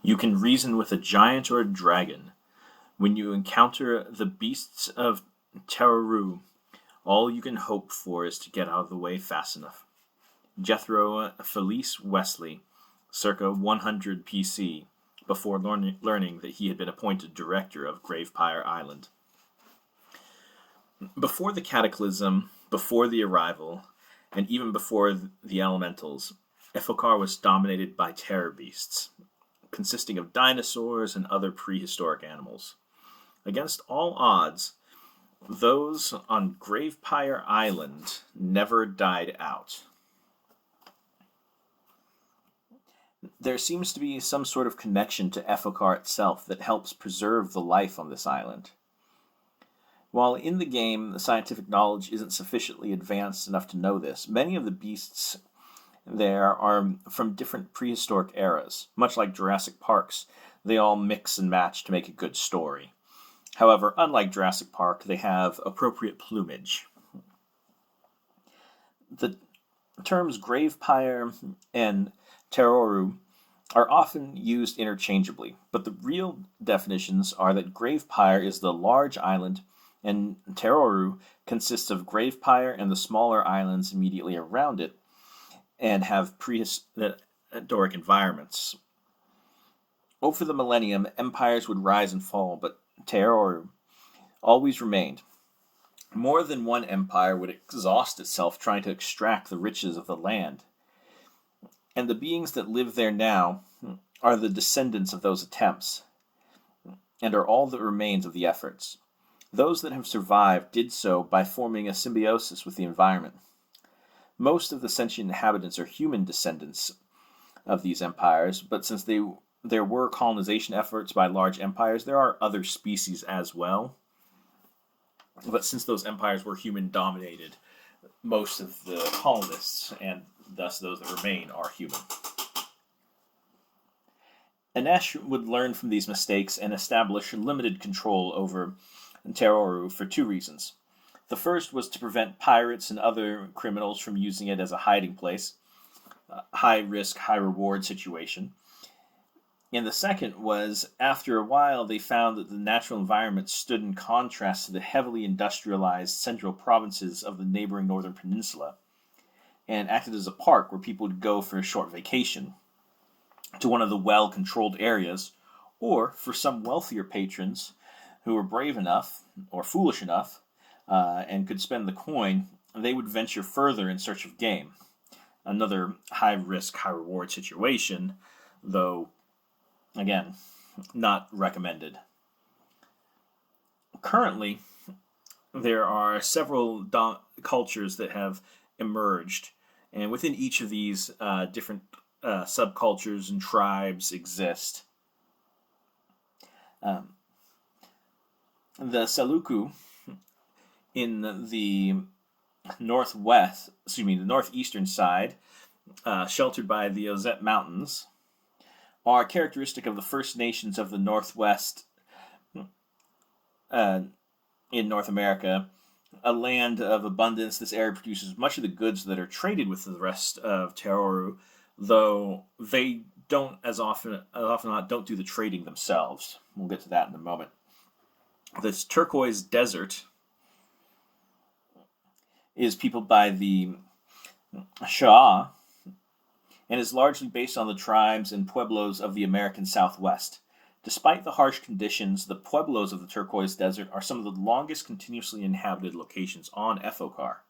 You can reason with a giant or a dragon. When you encounter the beasts of Teroru, all you can hope for is to get out of the way fast enough. Jethro Felice Wesley, circa 100 PC, before learning that he had been appointed director of Gravepire Island. Before the cataclysm, before the arrival, and even before the elementals, Ithilkar was dominated by terror beasts, consisting of dinosaurs and other prehistoric animals. Against all odds, those on Gravepire Island never died out. There seems to be some sort of connection to Ithilkar itself that helps preserve the life on this island. While in the game, the scientific knowledge isn't sufficiently advanced enough to know this, many of the beasts there are from different prehistoric eras. Much like Jurassic Park's, they all mix and match to make a good story. However, unlike Jurassic Park, they have appropriate plumage. The terms Gravepire and Teroru are often used interchangeably, but the real definitions are that Gravepire is the large island, and Teroru consists of Gravepire and the smaller islands immediately around it, and have prehistoric environments. Over the millennium, empires would rise and fall, but Teroru always remained. More than one empire would exhaust itself trying to extract the riches of the land. And the beings that live there now are the descendants of those attempts, and are all that remains of the efforts. Those that have survived did so by forming a symbiosis with the environment. Most of the sentient inhabitants are human descendants of these empires, but since there were colonization efforts by large empires, there are other species as well. But since those empires were human-dominated, most of the colonists, and thus those that remain, are human. Anesh would learn from these mistakes and establish limited control over Teroru for two reasons. The first was to prevent pirates and other criminals from using it as a hiding place, a high-risk, high-reward situation. And the second was, after a while, they found that the natural environment stood in contrast to the heavily industrialized central provinces of the neighboring northern peninsula, and acted as a park where people would go for a short vacation to one of the well-controlled areas, or for some wealthier patrons who were brave enough, or foolish enough, and could spend the coin, they would venture further in search of game. Another high-risk, high-reward situation, though, again, not recommended. Currently, there are several cultures that have emerged, and within each of these different subcultures and tribes exist. The Saluku in the northeastern side, sheltered by the Ozette Mountains, are characteristic of the First Nations of the Northwest in North America, a land of abundance. This area produces much of the goods that are traded with the rest of Teroru, though they don't as often don't do the trading themselves. We'll get to that in a moment. This turquoise desert is peopled by the Shah, and is largely based on the tribes and pueblos of the American Southwest. Despite the harsh conditions, the pueblos of the Turquoise Desert are some of the longest continuously inhabited locations on Ithilkar.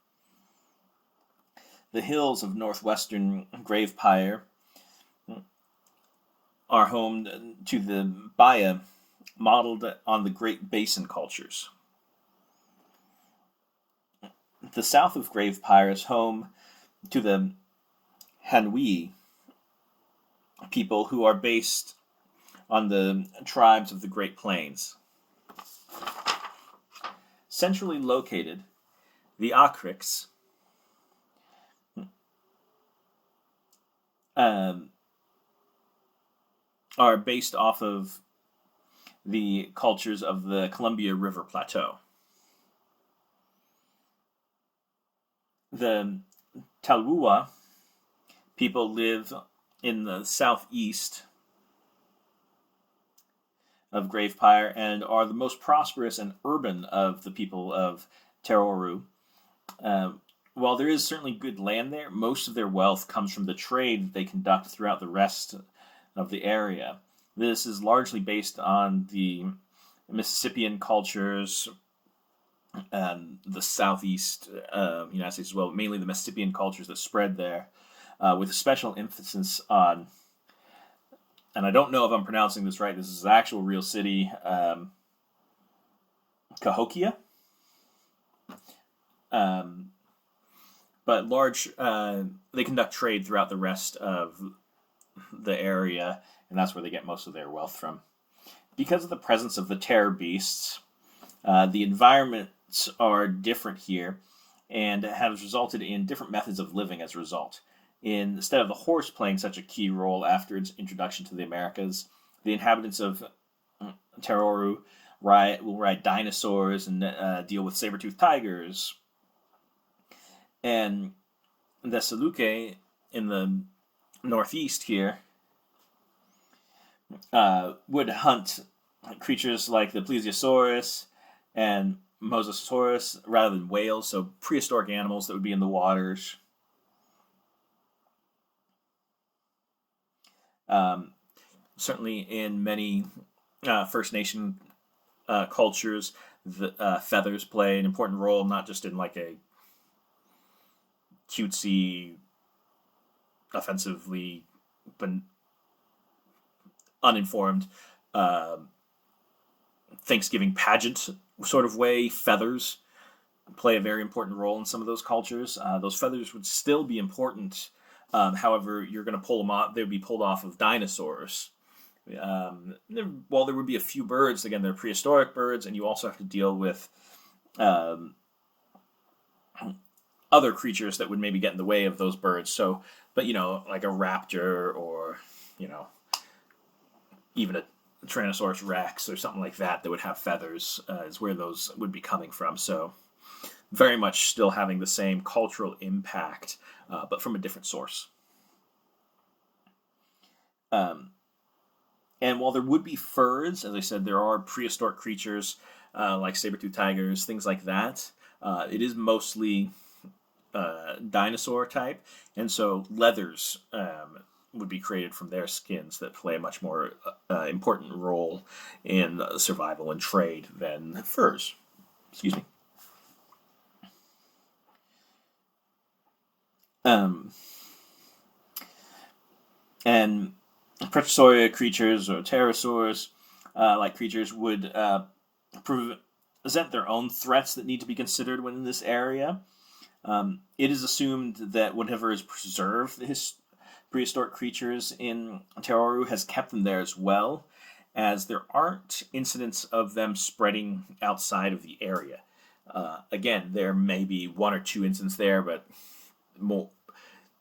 The hills of northwestern Gravepire are home to the Baya, modeled on the Great Basin cultures. The south of Gravepire is home to the Hanwi people, who are based on the tribes of the Great Plains. Centrally located, the Akriks are based off of the cultures of the Columbia River Plateau. The Talwua people live in the southeast of Gravepire and are the most prosperous and urban of the people of Teroru. While there is certainly good land there, most of their wealth comes from the trade that they conduct throughout the rest of the area. This is largely based on the Mississippian cultures, the southeast United States as well, mainly the Mississippian cultures that spread there, with a special emphasis on, and I don't know if I'm pronouncing this right, this is the actual real city, Cahokia. But they conduct trade throughout the rest of the area, and that's where they get most of their wealth from. Because of the presence of the terror beasts, the environments are different here, and has resulted in different methods of living as a result. Instead of the horse playing such a key role after its introduction to the Americas, the inhabitants of Teroru will ride dinosaurs and deal with saber-toothed tigers. And the Saluke in the northeast here would hunt creatures like the Plesiosaurus and Mosasaurus rather than whales, so prehistoric animals that would be in the waters. Certainly in many First Nation cultures, the feathers play an important role, not just in like a cutesy, offensively but uninformed Thanksgiving pageant sort of way. Feathers play a very important role in some of those cultures. Those feathers would still be important. However, you're going to pull them off. They would be pulled off of dinosaurs. While there would be a few birds, again, they're prehistoric birds, and you also have to deal with other creatures that would maybe get in the way of those birds. So, but like a raptor or even a Tyrannosaurus Rex or something like that would have feathers is where those would be coming from. So, very much still having the same cultural impact, but from a different source. And while there would be furs, as I said, there are prehistoric creatures like saber-toothed tigers, things like that. It is mostly dinosaur type, and so leathers would be created from their skins that play a much more important role in survival and trade than furs. Excuse me. And Prehistoric creatures or pterosaurs like creatures would present their own threats that need to be considered within this area. It is assumed that whatever is preserved his prehistoric creatures in Teroru has kept them there as well, as there aren't incidents of them spreading outside of the area. Again, there may be one or two incidents there, but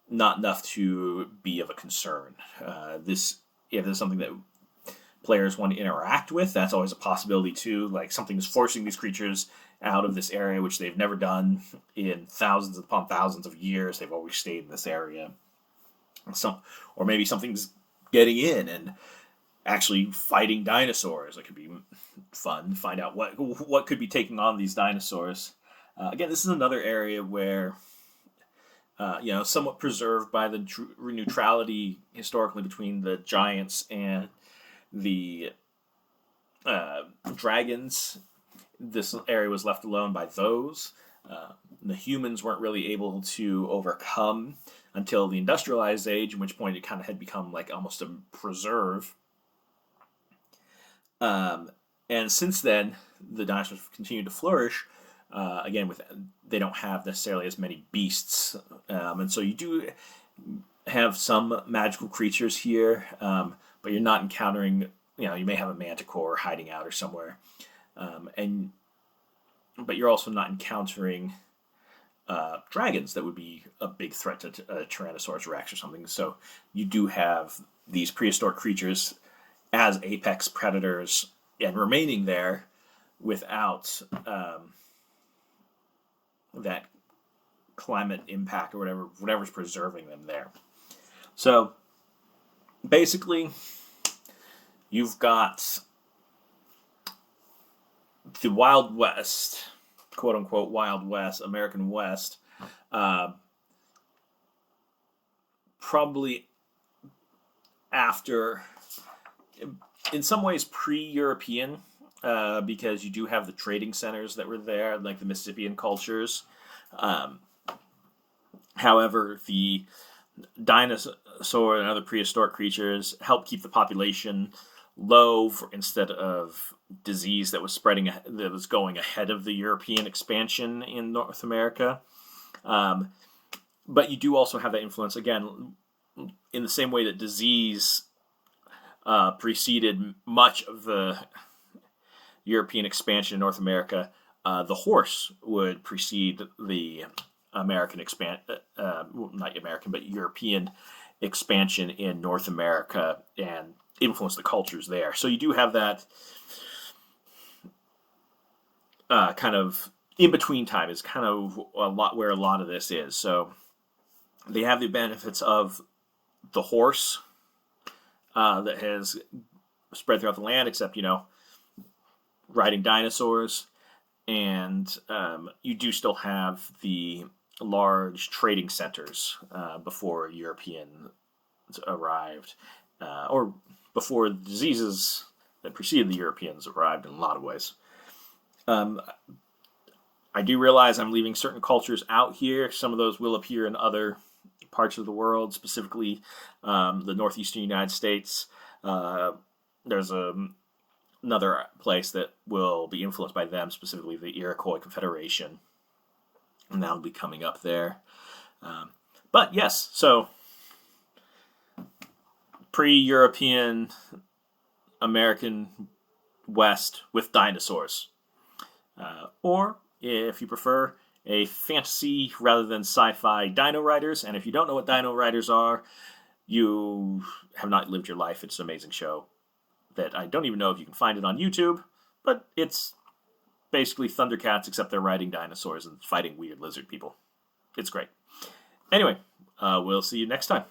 not enough to be of a concern. If this is something that players want to interact with, that's always a possibility too. Like something is forcing these creatures out of this area, which they've never done in thousands upon thousands of years. They've always stayed in this area. Or maybe something's getting in and actually fighting dinosaurs. It could be fun to find out what could be taking on these dinosaurs. Again, this is another area where somewhat preserved by the neutrality historically between the giants and the dragons. This area was left alone by those. The humans weren't really able to overcome until the industrialized age, at which point it kind of had become like almost a preserve. And since then, the dinosaurs have continued to flourish. Again, they don't have necessarily as many beasts, and so you do have some magical creatures here, but you're not encountering. You may have a manticore hiding out or somewhere, but you're also not encountering dragons that would be a big threat to a Tyrannosaurus Rex or something. So you do have these prehistoric creatures as apex predators and remaining there without that climate impact or whatever's preserving them there. So basically, you've got the Wild West, quote unquote Wild West, American West, uh, probably after, in some ways, pre-European, because you do have the trading centers that were there, like the Mississippian cultures. Um, However, the dinosaur and other prehistoric creatures help keep the population low instead of disease that was spreading, that was going ahead of the European expansion in North America. Um, but you do also have that influence, again, in the same way that disease preceded much of the European expansion in North America. The horse would precede the American not American, but European expansion in North America and influence the cultures there. So you do have that kind of in between time is kind of a lot where a lot of this is. So they have the benefits of the horse that has spread throughout the land, except, riding dinosaurs. And you do still have the large trading centers before Europeans arrived, or before the diseases that preceded the Europeans arrived in a lot of ways. I do realize I'm leaving certain cultures out here. Some of those will appear in other parts of the world, specifically the northeastern United States. There's another place that will be influenced by them, specifically the Iroquois Confederation, and that'll be coming up there. But yes, so pre-European American West with dinosaurs. Or, if you prefer, a fantasy rather than sci-fi Dino Riders. And if you don't know what Dino Riders are, you have not lived your life. It's an amazing show that I don't even know if you can find it on YouTube, but it's basically Thundercats, except they're riding dinosaurs and fighting weird lizard people. It's great. Anyway, we'll see you next time.